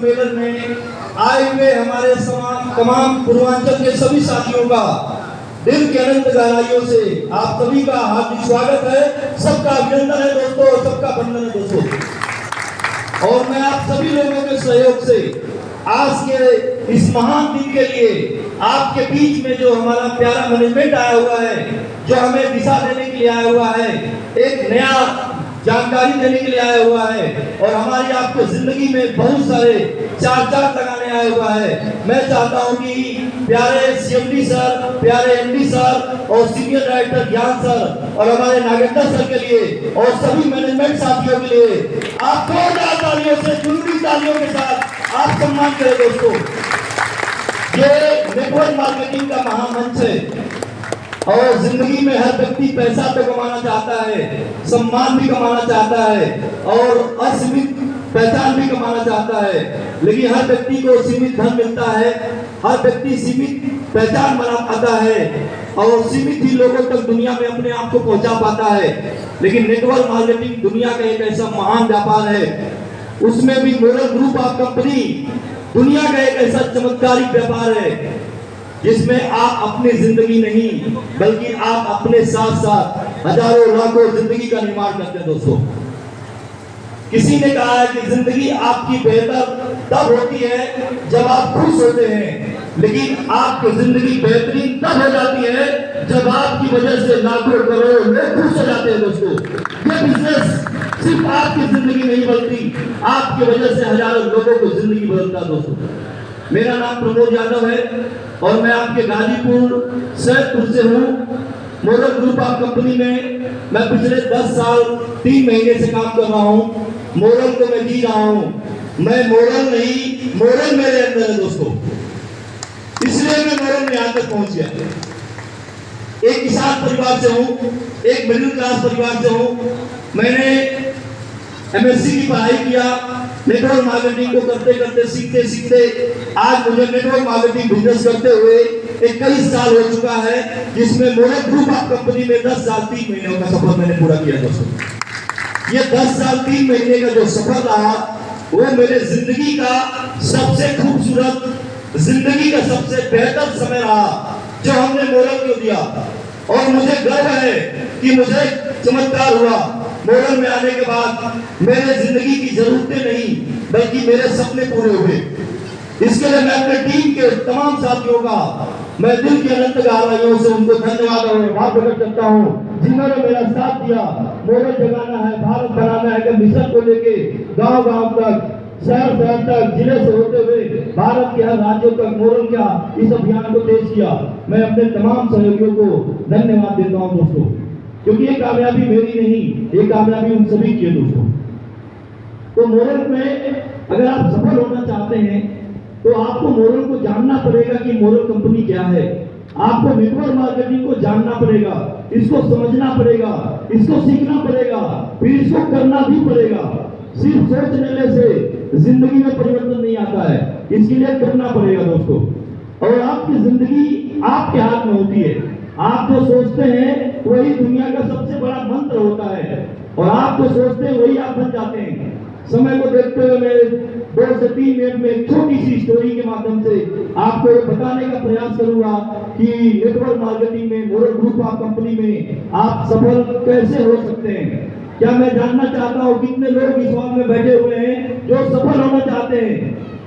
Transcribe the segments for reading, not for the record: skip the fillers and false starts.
सम्मेलन में आए हुए हमारे तमाम पूर्वांचल के सभी साथियों का दिल के अनंत गहराइयों से आप सभी का हार्दिक स्वागत है। सबका अभिनंदन है दोस्तों, सबका वंदन है दोस्तों। और मैं आप सभी लोगों के सहयोग से आज के इस महान दिन के लिए आपके बीच में जो हमारा प्यारा मैनेजमेंट आया हुआ है, जो हमें दिशा देने के लिए आया हुआ है, एक नया जानकारी देने के लिए आया हुआ है और हमारी आपको जिंदगी में बहुत सारे चार लगाने आया हुआ है। मैं चाहता हूं कि प्यारे सीएमडी सर, प्यारे एमडी सर और सीनियर डायरेक्टर ज्ञान सर और हमारे नागेंद्र सर के लिए और सभी मैनेजमेंट साथियों के लिए आप 2000 तालियों से, जुनूनी तालियों के साथ आप सम्मान करें दोस्तों। ये नेटवर्क मार्केटिंग का महामंच है और जिंदगी में हर व्यक्ति पैसा तो कमाना चाहता है, सम्मान भी कमाना चाहता है और असीमित पहचान भी कमाना चाहता है, लेकिन हर व्यक्ति को सीमित धन मिलता है, हर व्यक्ति सीमित पहचान बना पाता है और सीमित ही लोगों तक दुनिया में अपने आप को पहुंचा पाता है। लेकिन नेटवर्क मार्केटिंग दुनिया का एक ऐसा महान व्यापार है, उसमें भी मोरल ग्रुप ऑफ कंपनी दुनिया का एक ऐसा चमत्कारिक व्यापार है जिसमें आप अपनी जिंदगी नहीं बल्कि आप अपने साथ साथ हजारों लाखों जिंदगी का निर्माण करते हैं दोस्तों। किसी ने कहा है कि जिंदगी आपकी बेहतर तब होती है जब आप खुश होते हैं, लेकिन आपकी जिंदगी बेहतरीन तब हो जाती है जब आपकी वजह से लाखों करोड़ों लोग खुश हो जाते हैं दोस्तों। ये बिजनेस सिर्फ आपकी जिंदगी नहीं बल्कि आपकी वजह से हजारों लोगों को जिंदगी बदलता है दोस्तों। मेरा नाम प्रमोद यादव है और मैं आपके गाजीपुर सैदपुर से हूँ। मोरल ग्रुप ऑफ कंपनी में मैं पिछले 10 साल 3 महीने से काम कर रहा हूँ। मोरल को मैं जी रहा हूँ, मैं मोरल नहीं, मोरल मेरे अंदर है दोस्तों, इसलिए मैं मोरल में यहाँ तक पहुंच गया। एक किसान परिवार से हूँ, एक मिडिल क्लास परिवार से हूँ। मैंने एमएससी की पढ़ाई किया, नेटवर्क मार्केटिंग को करते करते सीखते सीखते आज मुझे नेटवर्क मार्केटिंग बिजनेस करते हुए 21 साल हो चुका है, जिसमें मोरल ग्रुप ऑफ कंपनी में 10 साल 3 महीनों का सफर मैंने पूरा किया दोस्तों। ये 10 साल 3 महीने का जो सफर रहा वो मेरे जिंदगी का सबसे खूबसूरत, जिंदगी का सबसे बेहतर समय रहा जो हमने मोरल को दिया। और मुझे गर्व है कि मुझे चमत्कार हुआ। मोरल में आने के बाद मेरे जिंदगी की जरूरतें नहीं बल्कि मेरे सपने पूरे हुए। इसके लिए मैं अपने टीम के तमाम साथियों का मैं दिल की अनंत गहराइयों से उनको धन्यवाद और आभार प्रकट करता हूँ जिन्होंने मेरा साथ दिया। मोरल जगाना है, भारत बनाना है के मिशन को लेके गांव-गांव तक, शहर शहर तक, जिले से होते हुए भारत के हर राज्यों तक मोरल का इस अभियान को तेज किया। मैं अपने तमाम सहयोगियों को धन्यवाद देता हूँ दोस्तों, क्योंकि ये कामयाबी मेरी नहीं, ये कामयाबी उन सभी की है दोस्तों। तो मोरल में अगर आप सफल होना चाहते हैं तो आपको मोरल को जानना पड़ेगा कि मोरल कंपनी क्या है। आपको नेटवर्क मार्केटिंग को जानना पड़ेगा, इसको समझना पड़ेगा, इसको सीखना पड़ेगा, फिर इसको करना भी पड़ेगा। सिर्फ सोच लेने से जिंदगी में परिवर्तन नहीं आता है, इसके लिए करना पड़ेगा दोस्तों। और आपकी जिंदगी आपके हाथ में होती है। आप जो सोचते हैं वही दुनिया का सबसे बड़ा मंत्र होता है और आप जो सोचते हैं वही आप बन जाते हैं। समय को देखते हुए मैं 2 से 3 मिनट में एक छोटी सी स्टोरी के माध्यम से आपको बताने का प्रयास करूंगा कि नेटवर्क मार्केटिंग में, मोरल ग्रुप ऑफ कंपनी में आप सफल कैसे हो सकते हैं। क्या मैं जानना चाहता हूँ कितने लोग इस हॉल में बैठे हुए हैं जो सफल होना चाहते हैं,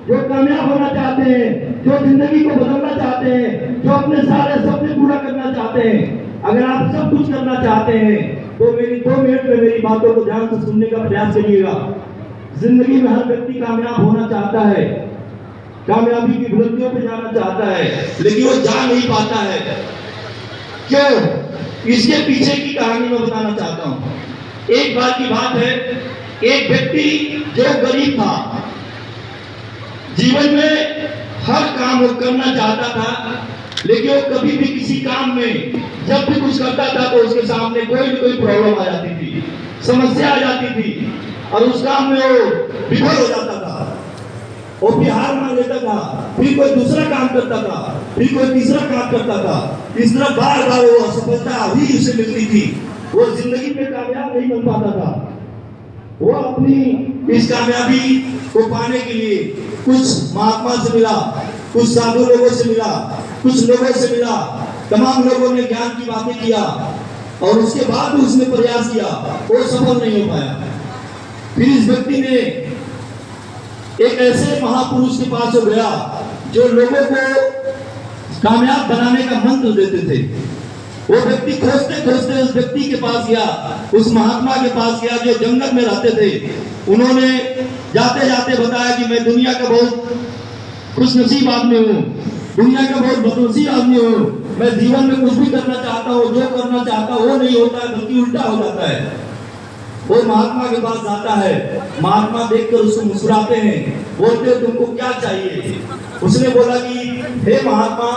जो कामयाब होना चाहते हैं, जो जिंदगी को बदलना चाहते हैं, जो अपने सारे सपने पूरा करना चाहते हैं। अगर आप सब कुछ करना चाहते हैं तो मेरी 2 मिनट में मेरी बातों को ध्यान से सुनने का प्रयास करिएगा। जिंदगी में हर व्यक्ति कामयाब होना चाहता है, कामयाबी की बुलंदियों पे जाना चाहता है, लेकिन वो जा नहीं पाता है। क्यों? इसके पीछे की कहानी मैं बताना चाहता हूँ। एक बार की बात है, एक व्यक्ति जो गरीब था, जीवन में हर काम वो करना चाहता था, लेकिन वो कभी भी किसी काम में जब भी कुछ करता था तो उसके सामने कोई न कोई प्रॉब्लम आ जाती थी, समस्या आ जाती थी और उस काम में वो विफल हो जाता था। वो फिर हार मान लेता था, फिर कोई दूसरा काम करता था, फिर कोई तीसरा काम करता था। इस तरह बार बार वो असफलता ही उसे मिलती थी। वो जिंदगी में कामयाब नहीं बन पाता था। वो अपनी इस कामयाबी को पाने के लिए कुछ महात्मा से मिला, कुछ साधु लोगों से मिला, कुछ लोगों से मिला, तमाम लोगों ने ज्ञान की बातें किया और उसके बाद भी उसने प्रयास किया, वो सफल नहीं हो पाया। फिर इस व्यक्ति ने एक ऐसे महापुरुष के पास हो गया जो लोगों को कामयाब बनाने का मंत्र देते थे। वो व्यक्ति खोजते खोजते उस व्यक्ति के पास गया, उस महात्मा के पास गया जो जंगल में रहते थे। उन्होंने जाते जाते बताया कि मैं दुनिया का बहुत खुशनसीब आदमी हूँ, दुनिया का बहुत बदनसीब आदमी हूँ, मैं जीवन में कुछ भी करना चाहता हूँ, जो करना चाहता हूँ वो नहीं होता है, बल्कि उल्टा हो जाता है। वो महात्मा के पास जाता है, महात्मा देखकर उसको मुस्कुराते हैं, बोलते हैं तुमको क्या चाहिए। उसने बोला कि हे महात्मा,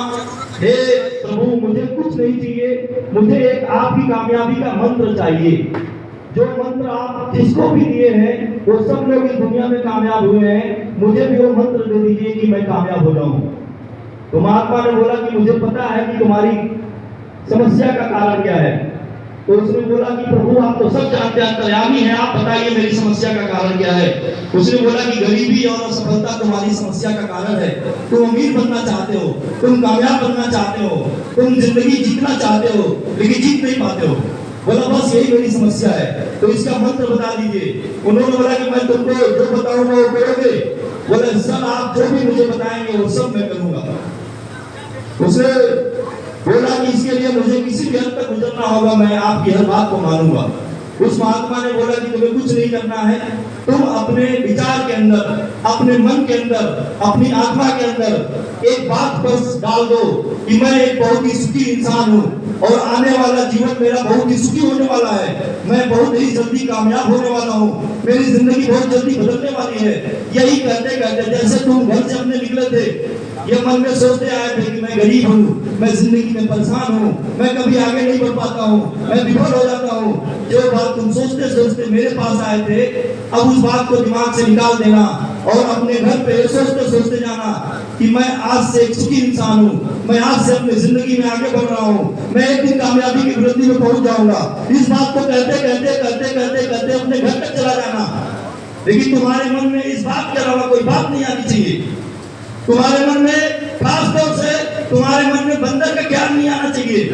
हे प्रभु, मुझे कुछ नहीं चाहिए, मुझे एक आपकी कामयाबी का मंत्र चाहिए। जो मंत्र आप जिसको भी दिए हैं वो सब लोग इस दुनिया में कामयाब हुए हैं, मुझे भी वो मंत्र दे दीजिए कि मैं कामयाब हो जाऊं। तो महात्मा ने बोला कि मुझे पता है कि तुम्हारी समस्या का कारण क्या है। तो उसने बोला कि प्रभु आप तो सब जानते हैं, अंतर्यामी हैं, आप बताइए मेरी समस्या का कारण क्या है। उसने बोला कि गरीबी और असफलता तुम्हारी समस्या का कारण है। तुम अमीर बनना चाहते हो, तुम कामयाब बनना चाहते हो, तुम जिंदगी जीतना चाहते हो, लेकिन जीत नहीं पाते हो। बोला बस यही मेरी समस्या है, तो इसका मंत्र बता दीजिए। उन्होंने बोला कि मैं तुमको जो बताऊंगा वो करोगे। बोले सर आप जो भी मुझे बताएंगे वो सब मैं करूंगा। उसने बोला कि इसके लिए मुझे किसी भी हद तक गुजरना होगा, मैं आपकी हर बात को मानूंगा। उस महात्मा ने बोला कि तुम्हें कुछ नहीं करना है, तुम अपने विचार के अंदर, अपने मन के अंदर, अपनी आत्मा के अंदर एक बात बस डाल दो कि मैं एक बहुत ही सुखी इंसान हूँ और आने वाला जीवन मेरा बहुत ही सुखी होने वाला है, मैं बहुत ही जल्दी कामयाब होने वाला हूँ, मेरी जिंदगी बहुत जल्दी बदलने वाली है। यही कहते कहते जैसे तुम घर से अपने निकले थे, ये मन में सोचते आए थे कि मैं गरीब हूँ, मैं जिंदगी में परेशान हूँ, मैं कभी आगे नहीं बढ़ पाता हूँ, मैं विफल हो जाता हूँ। जो बात तुम सोचते सोचते मेरे पास आए थे, अब उस बात को दिमाग से निकाल देना और अपने घर पे सोचते सोचते जाना कि मैं आज से एक सुखी इंसान हूँ, मैं आज से अपनी जिंदगी में आगे बढ़ रहा हूँ, मैं एक दिन कामयाबी की बुलंदी में पहुंच जाऊंगा। इस बात को कहते कहते कहते कहते कहते अपने घर तक चला जाना। लेकिन तुम्हारे मन में इस बात के अलावा कोई बात नहीं आनी चाहिए। तुम्हारे मन में खास तौर से तुम्हारे मन में बंदर का ख्याल नहीं आना चाहिए।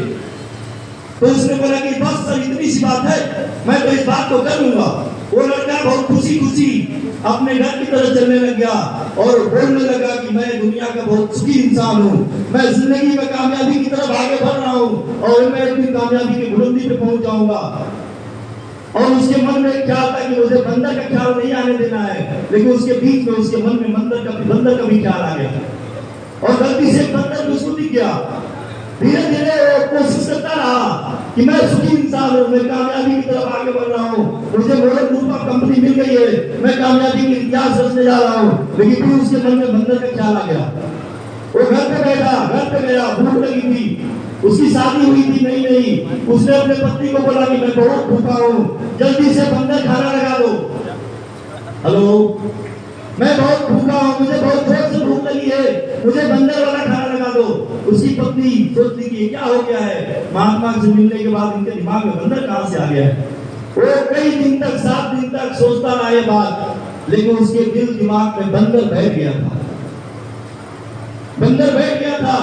तो उसने बोला कि बस सर इतनी सी बात है, मैं तो इस बात को कर लूंगा। वो लड़का बहुत खुशी खुशी अपने घर की तरफ चलने लग गया और बोलने लगा कि मैं दुनिया का बहुत सुखी इंसान हूँ, मैं जिंदगी में कामयाबी की तरफ आगे बढ़ रहा हूँ और मैं एक दिन कामयाबी की बुलंदी पे पहुंच जाऊंगा। और उसके मन में ख्याल था कि मुझे बंदर का ख्याल नहीं आने देना है, लेकिन उसके बीच में उसके मन में बंदर का भी ख्याल आ गया और गलती से बंदर उसको दिख गया। धीरे धीरे वो कोशिश करता रहा कि मैं सुखी इंसान हूँ, मैं कामयाबी की तरफ आगे बढ़ रहा हूँ, मुझे मॉडल ग्रुप ऑफ कंपनी मिल गई है, मैं कामयाबी की इतिहास रचने जा रहा हूँ। लेकिन फिर उसके मन में बंदर का ख्याल आ गया। वो घर पे बैठा, घर पे गया, भूख लगी थी, उसकी शादी हुई थी नई नई। उसने अपने पत्नी को बोला कि मैं बहुत भूखा हूँ, जल्दी से बंदर खाना लगा दो। हेलो, मैं बहुत भूखा हूँ, मुझे बहुत जोर से भूख लगी है, मुझे बंदर वाला खाना लगा दो। उसकी पत्नी सोचती कि क्या हो गया है। महात्मा से मिलने के बाद इनके दिमाग में बंदर कहाँ से आ गया है। वो कई दिन तक, 7 दिन तक सोचता रहा ये बात, लेकिन उसके दिल दिमाग में बंदर बैठ गया था, बंदर बैठ गया था।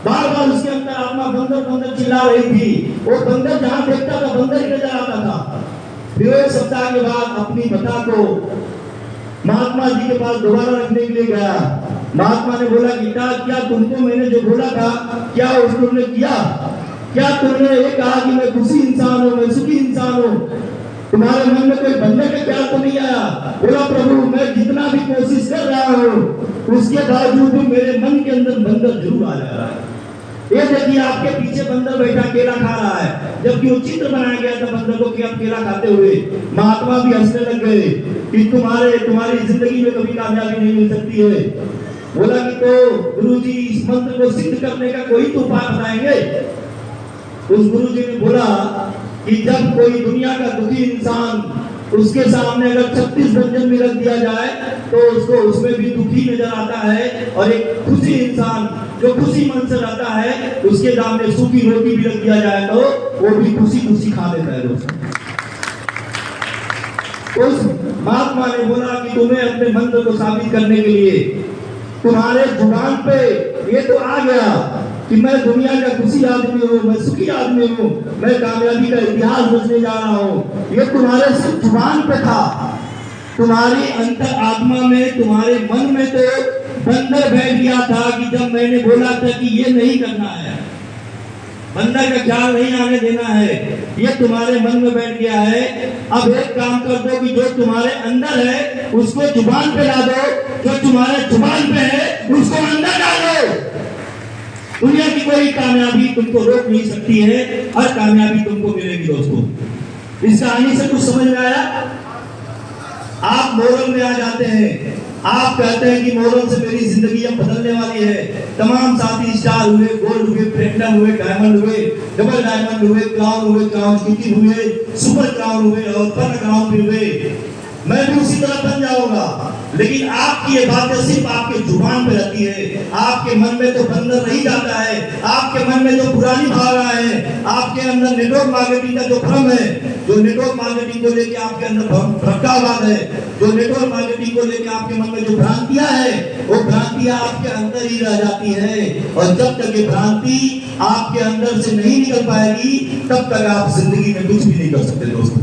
बार बार उसके अंदर आत्मा बंदर बंदर चिल्ला रही थी। वो बंदर जहां देखता था बंदर ही नजर आता था। फिर एक सप्ताह के बाद अपनी बता को महात्मा जी के पास दोबारा रखने के लिए गया। महात्मा ने बोला कि क्या तुमको मैंने जो बोला था क्या तुमने किया? क्या तुमने ये कहा कि मैं खुशी इंसान हूँ, मैं सुखी इंसान हूँ? तुम्हारे मन में कोई बंदर का ख्याल तो नहीं आया? बोला प्रभु मैं जितना भी कोशिश कर रहा हूँ उसके बावजूद भी मेरे मन के अंदर बंदर जरूर आ जा रहा है। ये देखिए आपके पीछे बंदर बैठा केला खा रहा है, जबकि वो चित्र बनाया गया था बंदर को कि आप केला खाते हुए। महात्मा भी हंसने लग गए कि तुम्हारी जिंदगी में कभी कामयाबी नहीं मिल सकती है। बोला कि तो गुरुजी इस मंत्र को सिद्ध करने का कोई तो उपाय बताएंगे। उस गुरुजी ने बोला कि जब कोई दुनिया का दुखी इंसान उसके सामने अगर 36 व्यंजन भी रख दिया जाए तो उसको उसमें भी दुखी नजर आता है, और एक खुशी इंसान जो खुशी मन से रहता है उसके सामने सूखी रोटी भी रख दिया जाए तो वो भी खुशी खुशी खा लेता है दोस्तों। उस महात्मा ने बोला कि तुम्हें अपने मंत्र को साबित करने के लिए तुम्हारे जुबान पे ये तो आ गया कि मैं दुनिया का खुशी आदमी हूँ, मैं सुखी आदमी हूँ, मैं कामयाबी का इतिहास रचने जा रहा हूँ। ये तुम्हारे सिर्फ जुबान पे था, तुम्हारी अंतर आत्मा में, तुम्हारे मन में तो बंदर बैठ गया था कि जब मैंने बोला था कि ये नहीं करना है, बंदर का ख्याल नहीं आने देना है, ये तुम्हारे मन में बैठ गया है। अब एक काम कर दो कि जो तुम्हारे अंदर है उसको जुबान पे ला दो, जो तुम्हारे जुबान पे है उसको अंदर डालो। दुनिया की कोई कामयाबी तुमको रोक नहीं सकती है, हर कामयाबी तुमको मिलेगी दोस्तों। इस कहानी से कुछ समझ में आया? आप मोरल में आ जाते हैं, आप कहते हैं कि मोरल से मेरी जिंदगी अब बदलने वाली है। तमाम साथी स्टार हुए, गोल्ड हुए, प्लेटिनम हुए, डायमंड हुए, डबल डायमंड हुए, क्राउन सिटी हुए, सुपर क्राउन हुए और पर क्राउन भी हुए। मैं भी उसी तरह बन जाऊंगा, लेकिन आपकी ये बातें सिर्फ आपके जुबान पे रहती है। आपके मन में तो बंदर रही जाता है, आपके मन में जो पुरानी भावना है, आपके अंदर नेटवर्क मार्केटिंग का जो भ्रम है, जो नेटवर्क मार्केटिंग को लेके आपके अंदर भ्रष्टाचार है, जो नेटवर्क मार्केटिंग को लेके आपके मन में जो भ्रांतियां है, वो भ्रांतियां आपके अंदर ही रह जाती है। और जब तक ये भ्रांति आपके अंदर से नहीं निकल पाएगी, तब तक आप जिंदगी में कुछ भी नहीं कर सकते दोस्तों।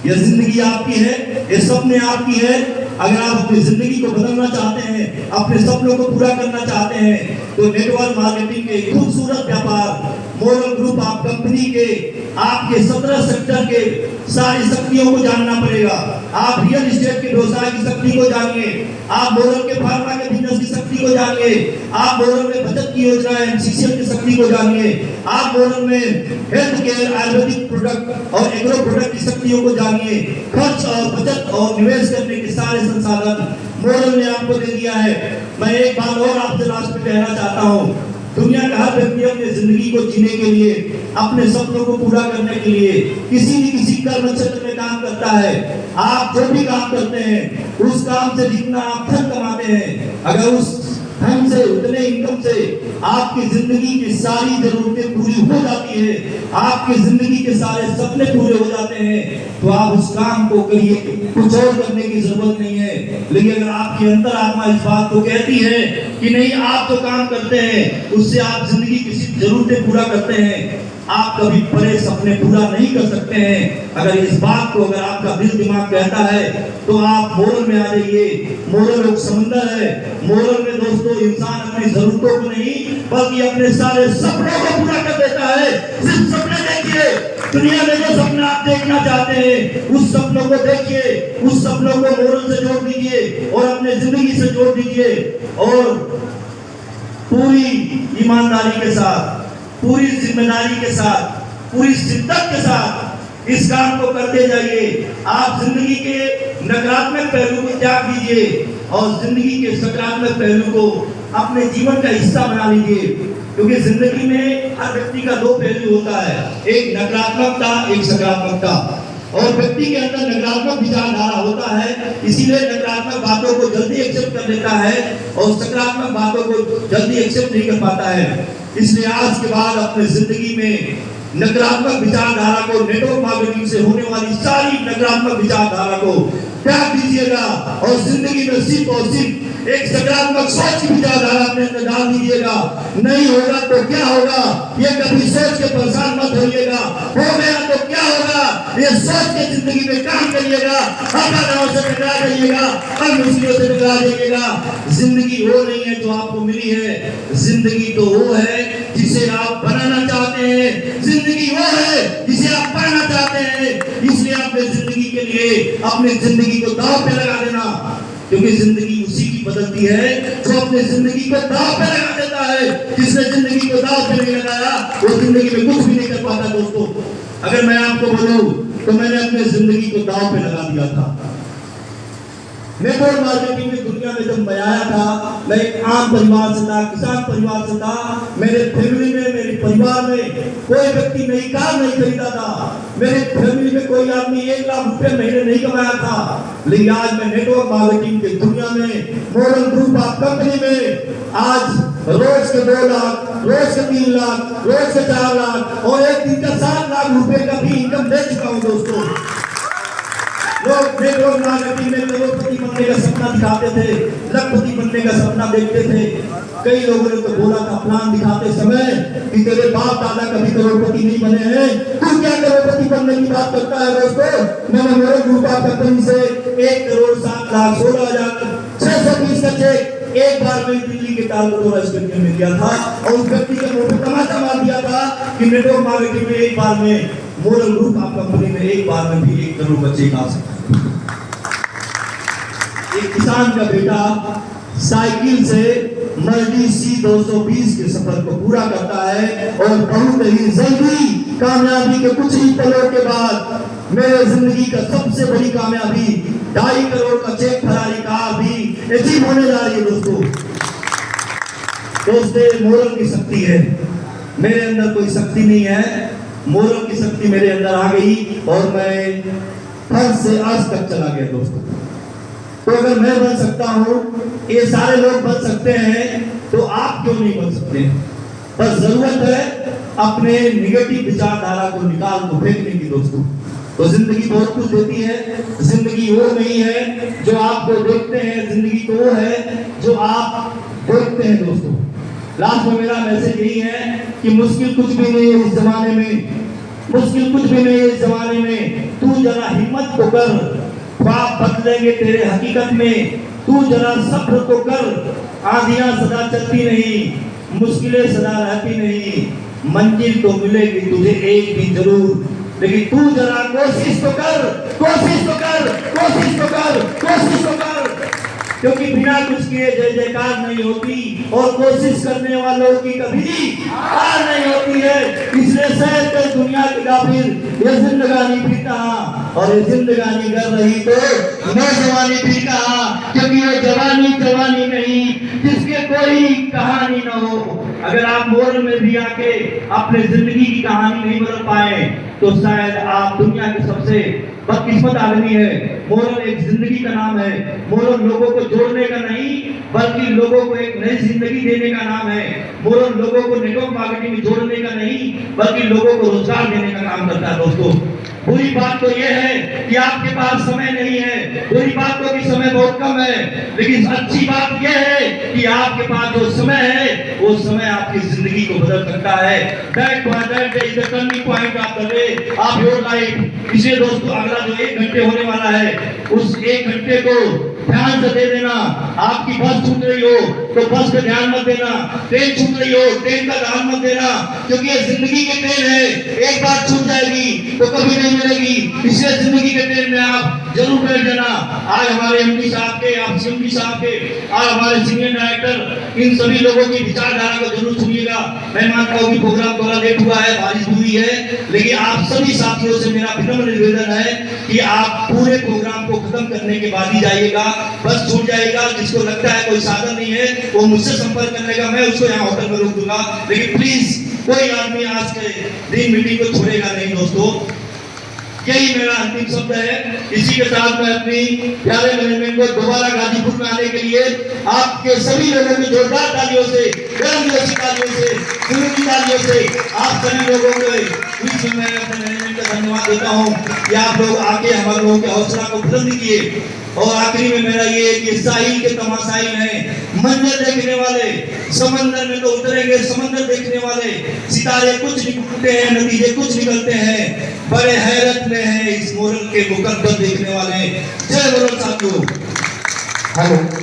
ये जिंदगी आपकी है, ये सपने आपकी है। अगर आप अपनी जिंदगी को बदलना चाहते हैं, अपने सपनों को पूरा करना चाहते हैं, तो नेटवर्क मार्केटिंग के खूबसूरत व्यापार मोरल ग्रुप आप कंपनी के आपके 17 सेक्टर के सारी शक्तियों को जानना पड़ेगा। आप रियल एस्टेट के व्यवसाय की शक्ति को जानिए, आप मोरल के फार्मा के बिजनेस की शक्ति को जानिए, आप मोरल में बचत की योजना एमसीसीएल की शक्ति को जानिए, आप मोरल में हेल्थ केयर आयुर्वेदिक प्रोडक्ट और एग्रो प्रोडक्ट की शक्तियों को जानिए। खर्च और बचत और निवेश करने के सारे संसाधन मोरल ने आपको दे दिया है। मैं एक बात और आपसे लास्ट में कहना चाहता हूँ, दुनिया का हर व्यक्ति अपनी जिंदगी को जीने के लिए, अपने सपनों को पूरा करने के लिए किसी न किसी कर्म क्षेत्र में काम करता है। आप जो भी काम करते हैं, उस काम से जितना आप धन कमाते हैं, अगर उस धन से, उतने इनकम से आपकी जिंदगी की सारी जरूरतें पूरी हो जाती है, आपकी जिंदगी के सारे सपने पूरे हो जाते हैं, तो आप उस काम को करिए, कुछ और करने की जरूरत नहीं है। लेकिन अगर आपकी अंतरात्मा इस बात को कहती है कि नहीं, आप तो काम करते हैं, उससे आप जिंदगी की जरूरतें पूरा करते हैं, आप कभी बड़े सपने पूरा नहीं कर सकते हैं। अगर इस बात को अगर आपका दिल दिमाग कहता है, तो आप मोरल में आ जाइए। मोरल एक समुंदर है। मोरल में दोस्तों इंसान अपनी जरूरतों को नहीं, बल्कि अपने सारे सपनों को पूरा कर देता है। सिर्फ सपने देखिए, दुनिया में जो सपना आप देखना चाहते हैं, उस सपनों को देखिए, उस सपनों को मोरल से जोड़ दीजिए और अपने जिंदगी से जोड़ दीजिए, और पूरी ईमानदारी के साथ, पूरी जिम्मेदारी के साथ, पूरी शिद्दत के साथ इस काम को करते जाइए। आप जिंदगी के नकारात्मक पहलू को त्याग दीजिए और जिंदगी के सकारात्मक पहलू को अपने जीवन का हिस्सा बना लीजिए, क्योंकि जिंदगी में हर व्यक्ति का दो पहलू होता है, एक नकारात्मकता, एक सकारात्मकता। और व्यक्ति के अंदर नकारात्मक विचारधारा होता है, इसीलिए नकारात्मक बातों को जल्दी एक्सेप्ट कर लेता है और सकारात्मक बातों को जल्दी एक्सेप्ट नहीं कर पाता है। इसलिए आज के बाद अपने जिंदगी में नकारात्मक विचारधारा को, नेटवर्क मार्केटिंग से होने वाली सारी नकारात्मक विचारधारा को त्याग दीजिएगा और जिंदगी में सिर्फ और सिर्फ एक सकारात्मक सोच की विचारधारा अपने अंदर डाल दीजिएगा। नहीं होगा तो क्या होगा, ये कभी सोच के परेशान मत होइएगा। हो गया तो क्या होगा, ये सोच के जिंदगी में काम करिएगा। आपदाओं से टकरा जाइएगा, हर मुश्किलों से टकरा जाइएगा। जिंदगी वो नहीं है जो आपको मिली है, जिंदगी तो वो है जिसे आप बनाना चाहते हैं। जिंदगी वो है जिसे आप पाना चाहते हैं। इसलिए अपने जिंदगी के लिए अपनी जिंदगी को दांव पे लगा देना, क्योंकि जिंदगी उसी की बदलती है जो अपने जिंदगी को दांव पे लगा देता है। जिसने जिंदगी को दांव पे नहीं लगाया, वो जिंदगी में कुछ भी नहीं कर पाता। दोस्तों, अगर मैं आपको बोलूं तो मैंने अपने जिंदगी को दांव पे लगा दिया था। नेटवर्क मार्केटिंग की दुनिया में जब मैं आया था, मैं एक आम परिवार से था, किसान परिवार से था। मेरे फैमिली में, मेरे परिवार में कोई व्यक्ति नई कार नहीं खरीदा था। मेरे फैमिली में कोई आदमी 1 लाख रुपए महीने नहीं कमाया था। लेकिन आज मैं नेटवर्क मार्केटिंग की दुनिया में, मोरल ग्रुप ऑफ कंपनी में आज रोज के 2 लाख, रोज के 3 लाख, रोज के 4 लाख और एक दिन का 7 लाख रुपए का भी इनकम दे चुका हूँ। दोस्तों, लोग नेटवर्क मार्केटिंग में करोड़पति बनने का सपना दिखाते थे, लखपति बनने का सपना देखते थे। कई लोगों ने तो बोला था प्लान दिखाते समय कि तेरे बाप दादा कभी करोड़पति नहीं बने हैं, तू क्या करोड़पति बनने की बात करता है। दोस्तों, मैंने मोरल ग्रुप ऑफ कंपनी से 1,07,16,620 का चेक एक बार में दिल्ली के तालकटोरा स्टेडियम में दिया था और उस व्यक्ति के मुंह पे तमाचा मार दिया था कि नेटवर्क मार्केटिंग में एक बार में, मोरल ग्रुप ऑफ कंपनी में एक बार में भी 1 करोड़ का चेक आ सकता है। एक किसान का बेटा साइकिल से मर्डी C220 के सफर को पूरा करता है और बहुत ही जल्दी कामयाबी के कुछ ही पलों के बाद मेरे जिंदगी का सबसे बड़ी कामयाबी 2.5 करोड़ का चेक फरारी कार भी अचीव होने जा रही है। दोस्तों, मोरल की शक्ति है, मेरे अंदर कोई शक्ति नहीं है, मोरल की शक्ति मेरे अंदर आ गई और मैं फर्ज से आज तक चला गया। दोस्तों, तो अगर मैं बन सकता हूँ, ये सारे लोग बन सकते हैं, तो आप क्यों नहीं बन सकते? बस जरूरत है अपने निगेटिव विचारधारा को निकाल को फेंकने की। दोस्तों, तो जिंदगी बहुत कुछ देती है। जिंदगी वो नहीं है जो आपको देखते हैं, जिंदगी तो वो है जो आप देखते हैं। दोस्तों, लास्ट में मेरा मैसेज यही है कि मुश्किल कुछ भी नहीं है इस जमाने में, मुश्किल कुछ भी नहीं है इस जमाने में। तू जरा हिम्मत तो कर, ख्वाब बदलेंगे तेरे हकीकत में। तू जरा सब्र तो कर, आंधियां सदा चलती नहीं, मुश्किलें सदा रहती नहीं, मंजिल तो मिलेगी तुझे एक दिन जरूर, लेकिन तू जरा कोशिश तो कर, कोशिश तो कर, कोशिश तो कर, कोशिश तो कर, क्योंकि बिना कुछ किए जय जयकार नहीं होती और कोशिश करने वालों की कभी हार नहीं होती है। इसलिए शायद कल दुनिया की काफिर ये जिंदगानी भी कहा और ये जिंदगानी कर रही तो नौजवानी भी कहा, क्योंकि ये जवानी जवानी नहीं जिसके कोई कहानी न हो। अगर आप मोरल में भी आके अपने जिंदगी की कहानी नहीं बदल पाए तो शायद आप दुनिया के सबसे बदकिस्मत आदमी है। मोरल एक जिंदगी का नाम है। मोरल लोगों को जोड़ने का नहीं बल्कि लोगों को एक नई जिंदगी देने का नाम है। मोरल लोगों को नेटवर्क मार्केटिंग में जोड़ने का नहीं बल्कि लोगों को रोजगार देने का काम करता है। दोस्तों, बुरी बात तो यह है कि आपके पास समय नहीं है, बुरी बात तो कि समय बहुत कम है, लेकिन अच्छी बात यह है कि आपके पास जो समय है वो समय आपकी जिंदगी को बदल सकता है। That is the turning point of the day of your life. इसलिए दोस्तों, अगला जो 1 घंटे होने वाला है उस 1 घंटे को ध्यान से दे देना। आपकी बस छूट रही हो तो बस का ध्यान मत देना, ट्रेन छूट रही हो ट्रेन का ध्यान मत देना, क्योंकि ये जिंदगी की ट्रेन है, एक बार छूट जाएगी तो कभी नहीं मिलेगी। इसलिए जिंदगी के ट्रेन में आप जरूर बैठ जाना। आज हमारे एमडी साहब के, आप सीएमडी साहब के, आज हमारे सीनियर डायरेक्टर, इन सभी लोगों की विचारधारा को जरूर सुनिएगा। मैं मानता हूँ कि प्रोग्राम थोड़ा लेट हुआ है, बारिश हुई है, लेकिन आप सभी साथियों से मेरा विनम्र निवेदन है कि आप पूरे प्रोग्राम को खत्म करने के बाद ही जाइएगा। बस छूट जाएगा, जिसको लगता है कोई साधन नहीं है वो मुझसे संपर्क करने का, मैं उसको यहाँ होटल में रोक दूंगा, लेकिन प्लीज कोई आदमी आज के दिन मीटिंग को छोड़ेगा नहीं। दोस्तों, यही मेरा अंतिम शब्द है। इसी के साथ मैं अपनी प्यारे मैनेजमेंट को दोबारा गाजीपुर में आने के लिए आपके सभी लोगों की जोरदार तालियों से, गर्म जोशी तालियों से, दिलों की तालियों से आप सभी लोगों के बीच में मैं अपने मैनेजमेंट का धन्यवाद देता हूँ कि आप लोग आके हमारे लोगों के हौसला को बुलंद किए। और आखिरी में मेरा ये कि साहिल के तमाशाई हैं, मंजर देखने वाले, समंदर में तो उतरेंगे, समंदर देखने वाले, सितारे कुछ निकलते हैं, नतीजे कुछ निकलते हैं, बड़े हैरत में है इस मोरल के मुकद्दर देखने वाले। जय मोरल साथियों। हेलो।